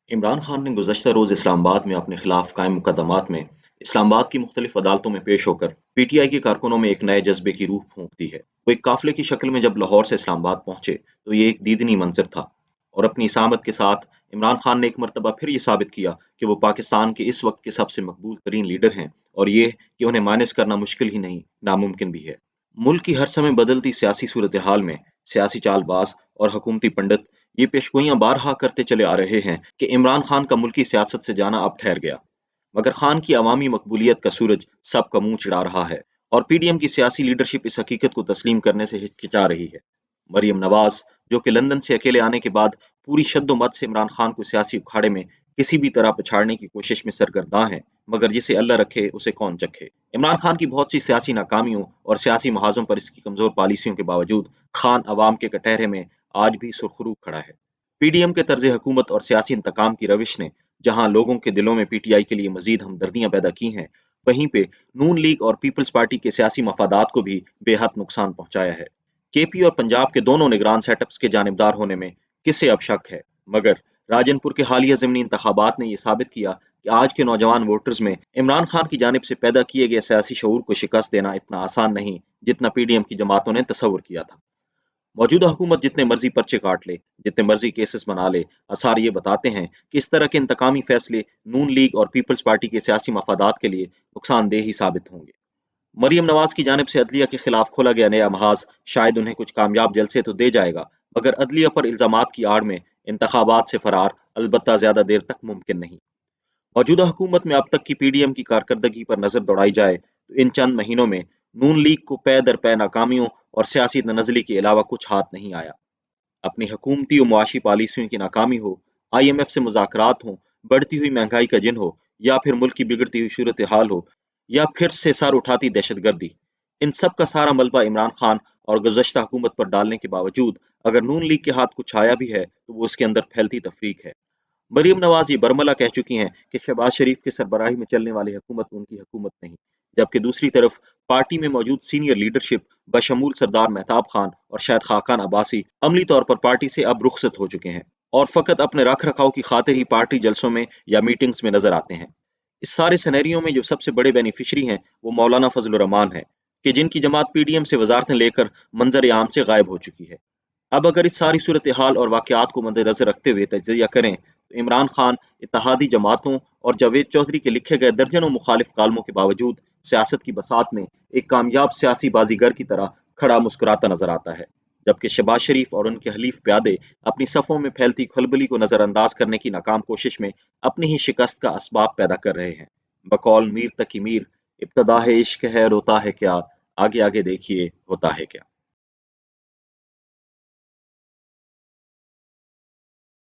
इमरान खान ने गुज़श्ता रोज़ इस्लामाबाद में अपने खिलाफ कायम मुकदमात में इस्लामाबाद की मुख्तलिफ अदालतों में पेश होकर पीटीआई के कारकुनों में एक नए जज्बे की रूह फूंक दी है। वो एक काफिले की शक्ल में जब लाहौर से इस्लामाबाद पहुंचे तो ये एक दीदनी मंजर था। और अपनी इसामत के साथ इमरान खान ने एक मरतबा फिर ये साबित किया कि वो पाकिस्तान के इस वक्त के सबसे मकबूल तरीन लीडर हैं, और ये कि उन्हें माइनस करना मुश्किल ही नहीं, नामुमकिन भी है। मुल्क की हर समय बदलती सियासी सूरत हाल में सियासी चालबाज और हुकूमती पंडित ये पेशगोइयां बारहा करते चले आ रहे हैं कि इमरान खान का मुल्की सियासत से जाना अब ठहर गया। मगर खान की अवामी मकबूलियत का सूरज सबका मुंह चिढ़ा रहा है, और पीडीएम की सियासी लीडरशिप इस हकीकत को तस्लीम करने से हिचकिचा रही है। मरियम नवाज, जो कि लंदन से अकेले आने के बाद पूरी शद्दोमत से इमरान खान को सियासी उखाड़े में किसी भी तरह पछाड़ने की कोशिश में सरगर्दा हैं, मगर जिसे अल्लाह रखे उसे कौन चखे। इमरान खान की बहुत सी सियासी नाकामियों और सियासी महाजों पर इसकी कमजोर पॉलिसियों के बावजूद खान अवाम के कटहरे में आज भी सुरखरू खड़ा है। पीडीएम के तर्ज हुकूमत और सियासी इंतकाम की रविश ने जहां लोगों के दिलों में पीटीआई के लिए मजीद हमदर्दियां पैदा की हैं, वहीं पे नून लीग और पीपल्स पार्टी के सियासी मफादात को भी बेहद नुकसान पहुंचाया है। केपी और पंजाब के दोनों निगरान सेटअप्स के जानिबदार होने में किसे अब शक है, मगर राजनपुर के हालिया ज़मीनी इंतखाबात ने यह साबित किया कि आज के नौजवान वोटर्स में इमरान खान की जानिब से पैदा किए गए सियासी शऊर को शिकस्त देना इतना आसान नहीं जितना पीडीएम की जमातों ने तस्वर किया था। मौजूदा हुकूमत जितने मर्जी पर्चे काट ले, जितने मर्जी केसेस बना ले, आसार ये बताते हैं कि इस तरह के इंतकामी फैसले नून लीग और पीपल्स पार्टी के सियासी मफादात के लिए नुकसानदेह ही साबित होंगे। मरियम नवाज की जानिब से अदलिया के खिलाफ खोला गया नया महाज शायद उन्हें कुछ कामयाब जलसे तो दे जाएगा, मगर अदलिया पर इल्जामात की आड़ में इंतखाबात से फरार अलबत्ता ज्यादा देर तक मुमकिन नहीं। मौजूदा हुकूमत में अब तक की पीडीएम की कारकर्दगी पर नजर दौड़ाई जाए तो इन चंद महीनों में नून लीग को पै दर पै नाकामियों और सियासी नज़ली के अलावा कुछ हाथ नहीं आया। अपनी हुकूमती और मुआशी पॉलिसियों की नाकामी हो, आईएमएफ से मुज़ाकरात हों, बढ़ती हुई महंगाई का जिन हो, या फिर मुल्क की बिगड़ती हुई सूरत हाल हो, या फिर से सर उठाती दहशतगर्दी, इन सब का सारा मलबा इमरान खान और गुज़श्ता हुकूमत पर डालने के बावजूद अगर नून लीग के हाथ कुछ आया भी है तो वो उसके अंदर फैलती तफरीक है। मरियम नवाज ये बरमला कह चुकी हैं कि शहबाज शरीफ की सरबराही में चलने वाली हुकूमत उनकी हुकूमत नहीं, जबकि दूसरी तरफ पार्टी में मौजूद सीनियर लीडरशिप बशमूल सरदार मेहताब खान और शायद खाकान अब्बासी अमली तौर पर पार्टी से अब रुखसत हो चुके हैं और फकत अपने रख रखाव की खातिर ही पार्टी जलसों में या मीटिंग्स में नजर आते हैं। इस सारे सिनेरियो में जो सबसे बड़े बेनिफिशरी हैं वो मौलाना फजल रहमान है, कि जिनकी जमात पीडीएम से वजारतें लेकर मंजर आम से गायब हो चुकी है। अब अगर इस सारी सूरत हाल और वाकयात को मद्देनजर रखते हुए तजिया करें तो इमरान खान इत्तेहादी जमातों और जावेद चौधरी के लिखे गए दर्जनों मुखालिफ कालमों के बावजूद सियासत की बसात में एक कामयाब सियासी बाजीगर की तरह खड़ा मुस्कुराता नजर आता है, जबकि शहबाज शरीफ और उनके हलीफ प्यादे अपनी सफ़ों में फैलती खलबली को नज़रअंदाज करने की नाकाम कोशिश में अपनी ही शिकस्त का असबाब पैदा कर रहे हैं। बकौल मीर तकी मीर, इब्तदा है इश्क है रोता है क्या, आगे आगे देखिए होता है क्या।